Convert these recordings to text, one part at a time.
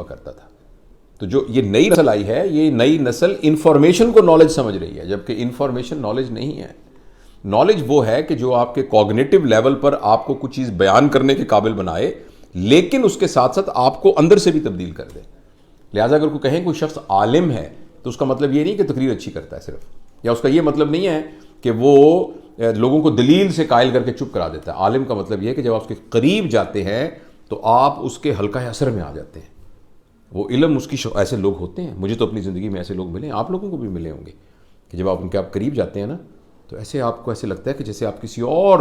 کرتا تھا. تو جو یہ نئی نسل آئی ہے، یہ نئی نسل انفارمیشن کو نالج سمجھ رہی ہے، جبکہ انفارمیشن نالج نہیں ہے. نالج وہ ہے کہ جو آپ کے کوگنیٹو لیول پر آپ کو کچھ چیز بیان کرنے کے قابل بنائے، لیکن اس کے ساتھ ساتھ آپ کو اندر سے بھی تبدیل کر دے. لہٰذا اگر کوئی کہیں کوئی شخص عالم ہے تو اس کا مطلب یہ نہیں کہ تقریر اچھی کرتا ہے صرف، یا اس کا یہ مطلب نہیں ہے کہ وہ لوگوں کو دلیل سے قائل کر کے چپ کرا دیتا ہے. عالم کا مطلب یہ ہے کہ جب آپ اس کے قریب جاتے ہیں تو آپ اس کے حلقہ اثر میں آ جاتے ہیں. وہ علم اس کی ایسے لوگ ہوتے ہیں. مجھے تو اپنی زندگی میں ایسے لوگ ملے ہیں، آپ لوگوں کو بھی ملے ہوں گے، کہ جب آپ ان کے آپ قریب جاتے ہیں نا تو ایسے آپ کو ایسے لگتا ہے کہ جیسے آپ کسی اور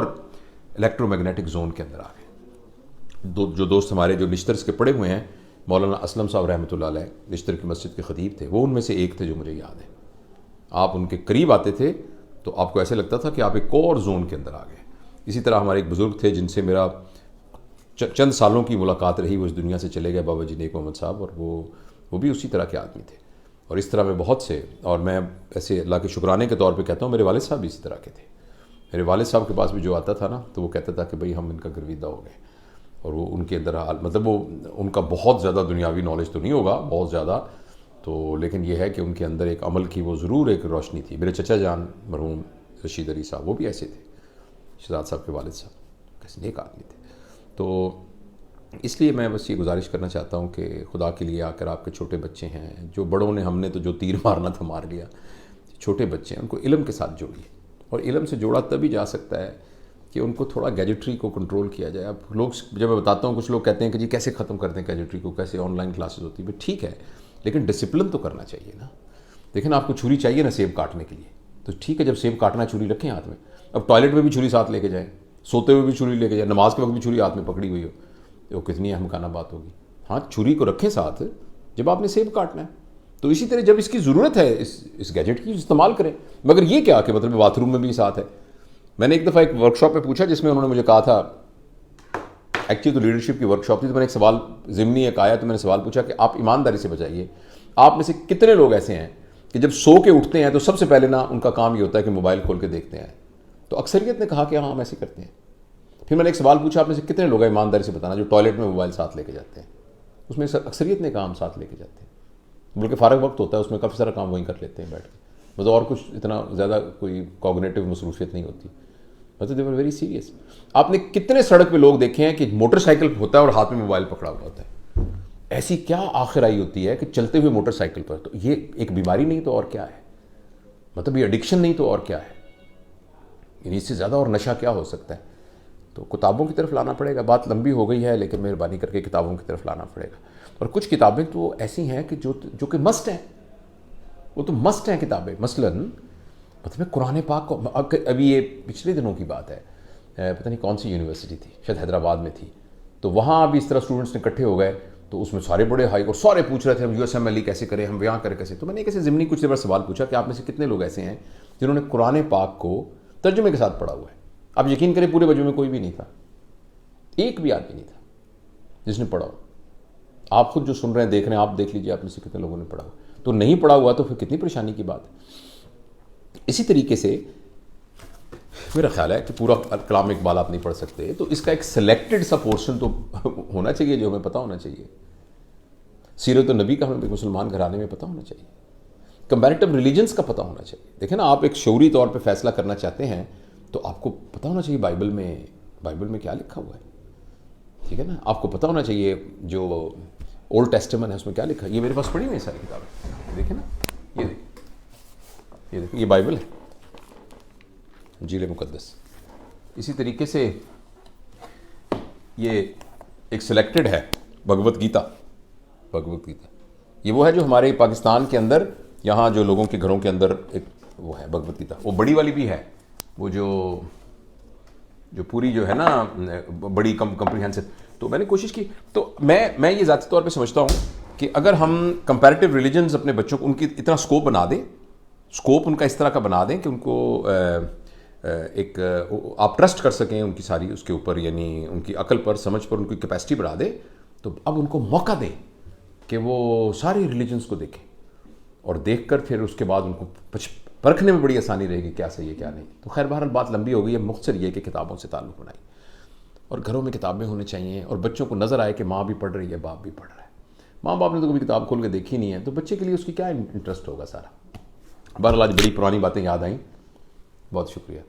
الیکٹرو میگنیٹک زون کے اندر آ گئے. جو دوست ہمارے جو نشتر کے پڑھے ہوئے ہیں، مولانا اسلم صاحب رحمۃ اللہ علیہ نشتر کی مسجد کے خطیب تھے، وہ ان میں سے ایک تھے جو مجھے یاد ہے. آپ ان کے قریب آتے تھے تو آپ کو ایسے لگتا تھا کہ آپ ایک اور زون کے اندر آ گئے. اسی طرح ہمارے ایک بزرگ تھے جن سے میرا چند سالوں کی ملاقات رہی، وہ اس دنیا سے چلے گئے، بابا جی نیک محمد صاحب، اور وہ بھی اسی طرح کے آدمی تھے. اور اس طرح میں بہت سے، اور میں ایسے اللہ کے شکرانے کے طور پہ کہتا ہوں میرے والد صاحب بھی اسی طرح کے تھے. میرے والد صاحب کے پاس بھی جو آتا تھا نا تو وہ کہتا تھا کہ بھئی ہم ان کا گرویدہ ہو گئے. اور وہ ان کے اندر مطلب وہ ان کا بہت زیادہ دنیاوی نالج تو نہیں ہوگا بہت زیادہ تو، لیکن یہ ہے کہ ان کے اندر ایک عمل کی وہ ضرور ایک روشنی تھی. میرے چچا جان مرحوم رشید علی صاحب وہ بھی ایسے تھے، شہزاد صاحب کے والد صاحب کیسے نیک آدمی تھے. تو اس لیے میں بس یہ گزارش کرنا چاہتا ہوں کہ خدا کے لیے آ کر آپ کے چھوٹے بچے ہیں، جو بڑوں نے ہم نے تو جو تیر مارنا تھا مار لیا، چھوٹے بچے ہیں ان کو علم کے ساتھ جوڑیے. اور علم سے جوڑا تبھی جا سکتا ہے کہ ان کو تھوڑا گیجٹری کو کنٹرول کیا جائے. اب لوگ جب میں بتاتا ہوں کچھ لوگ کہتے ہیں کہ جی کیسے ختم کرتے ہیں گیجٹری کو، کیسے آن لائن کلاسز ہوتی ہیں. ٹھیک ہے لیکن ڈسپلن تو کرنا چاہیے نا. دیکھیں نا آپ کو چھری چاہیے نا سیب کاٹنے کے لیے، تو ٹھیک ہے جب سیب کاٹنا چھری رکھیں ہاتھ میں. اب ٹوائلٹ میں بھی چھری ساتھ لے کے جائیں، سوتے ہوئے بھی چھری لے کے جائیں، نماز کے وقت بھی چھری ہاتھ میں پکڑی ہوئی ہو، وہ کتنی اہمکانہ بات ہوگی. ہاں چھری کو رکھیں ساتھ جب آپ نے سیب کاٹنا ہے. تو اسی طرح جب اس کی ضرورت ہے اس گیجٹ کی استعمال کریں. مگر یہ کیا کہ مطلب باتھ روم میں بھی ساتھ ہے. میں نے ایک دفعہ ایک ورک شاپ پہ پوچھا جس میں انہوں نے مجھے کہا تھا، ایکچولی تو لیڈرشپ کی ورک شاپ تھی، تو میں نے ایک سوال ضمنی ایک آیا تو میں نے سوال پوچھا کہ آپ ایمانداری سے بتائیے آپ میں سے کتنے لوگ ایسے ہیں کہ جب سو کے اٹھتے ہیں تو سب سے پہلے نا ان کا کام یہ ہوتا ہے کہ موبائل کھول کے دیکھتے ہیں. تو اکثریت نے کہا کہ ہاں ہم ایسے کرتے ہیں. پھر میں نے ایک سوال پوچھا آپ میں سے کتنے لوگ ہیں ایمانداری سے بتانا جو ٹوائلٹ میں موبائل ساتھ لے کے جاتے ہیں. اس میں اکثریت نے کہا ہم ساتھ لے کے جاتے ہیں، بلکہ فارغ وقت ہوتا ہے اس میں کافی سارا کام وہیں کر لیتے ہیں بیٹھ کے، مطلب اور کچھ اتنا زیادہ کوئی کوگنیٹو مصروفیت نہیں ہوتی. مطلب دے ور ویری سیریس. آپ نے کتنے سڑک پہ لوگ دیکھے ہیں کہ موٹر سائیکل ہوتا ہے اور ہاتھ میں موبائل پکڑا ہوا ہوتا ہے. ایسی کیا آخر آئی ہوتی ہے کہ چلتے ہوئے موٹر سائیکل پر، تو یہ ایک بیماری نہیں تو اور کیا ہے؟ مطلب یہ ایڈکشن نہیں تو اور کیا ہے؟ یعنی اس سے زیادہ اور نشہ کیا ہو سکتا ہے؟ تو کتابوں کی طرف لانا پڑے گا. بات لمبی ہو گئی ہے لیکن مہربانی کر کے کتابوں کی طرف لانا پڑے گا. اور کچھ کتابیں تو ایسی ہیں کہ جو کہ مسٹ ہیں، وہ تو مسٹ ہیں کتابیں. مثلاً مطلب قرآن پاک کو، ابھی یہ پچھلے دنوں کی بات ہے، پتہ نہیں کون سی یونیورسٹی تھی، شاید حیدرآباد میں تھی، تو وہاں بھی اس طرح اسٹوڈنٹس نے اکٹھے ہو گئے تو اس میں سارے بڑے ہائی اور سارے پوچھ رہے تھے ہم USMLE کیسے کریں، ہم یہاں کریں کیسے. تو میں نے ایک ایسے ضمنی کچھ دیر سوال پوچھا کہ آپ میں سے کتنے لوگ ایسے ہیں جنہوں نے قرآن پاک کو ترجمے کے ساتھ پڑھا ہوا ہے. آپ یقین کریں پورے بجوں میں کوئی بھی نہیں تھا، ایک بھی آدمی نہیں تھا جس نے پڑھا ہو. آپ خود جو سن رہے ہیں دیکھ رہے ہیں، آپ دیکھ لیجئے آپ میں سے کتنے لوگوں نے پڑھا ہوا. تو نہیں پڑھا ہوا تو پھر کتنی پریشانی کی بات ہے. اسی طریقے سے میرا خیال ہے کہ پورا کلام اقبال آپ نہیں پڑھ سکتے، تو اس کا ایک سلیکٹڈ سا پورشن تو ہونا چاہیے جو ہمیں پتہ ہونا چاہیے. سیرت النبی کا ہمیں مسلمان گھرانے میں پتہ ہونا چاہیے، کمپیریٹیو ریلیجنس کا پتہ ہونا چاہیے. دیکھیں نا آپ ایک شعوری طور پہ فیصلہ کرنا چاہتے ہیں تو آپ کو پتہ ہونا چاہیے بائبل میں کیا لکھا ہوا ہے. ٹھیک ہے نا، آپ کو پتہ ہونا چاہیے جو اولڈ ٹیسٹمنٹ ہے اس میں کیا لکھا ہے. یہ میرے پاس پڑھی ہوئی ساری کتابیں، دیکھیں نا، یہ دیکھیں، یہ بائبل ہے، انجیل مقدس. اسی طریقے سے یہ ایک سلیکٹڈ ہے بھگوت گیتا. یہ وہ ہے جو ہمارے پاکستان کے اندر یہاں جو لوگوں کے گھروں کے اندر ایک وہ ہے بھگوت گیتا. وہ بڑی والی بھی ہے، وہ جو پوری جو ہے نا بڑی کمپریہنسو. تو میں نے کوشش کی، تو میں یہ ذاتی طور پہ سمجھتا ہوں کہ اگر ہم کمپیریٹیو ریلیجنز اپنے بچوں کو ان کی اتنا اسکوپ بنا دیں، اسکوپ ان کا اس طرح کا بنا دیں کہ ان کو ایک آپ ٹرسٹ کر سکیں ان کی ساری اس کے اوپر، یعنی ان کی عقل پر، سمجھ پر ان کی کیپیسٹی بڑھا دیں، تو اب ان کو موقع دیں کہ وہ ساری ریلیجنز کو دیکھیں اور دیکھ کر پھر اس کے بعد ان کو پرکھنے میں بڑی آسانی رہے گی کیا صحیح ہے کیا نہیں. تو خیر بہرحال بات لمبی ہو گئی ہے، مختصر یہ کہ کتابوں سے تعلق بنائی اور گھروں میں کتابیں ہونے چاہیے اور بچوں کو نظر آئے کہ ماں بھی پڑھ رہی ہے باپ بھی پڑھ رہا ہے. ماں باپ نے تو کبھی کتاب کھول کے دیکھی نہیں ہے، تو بچے کے لیے اس کی کیا انٹرسٹ ہوگا سارا. بہرحال آج بڑی پرانی باتیں یاد آئیں. بہت شکریہ.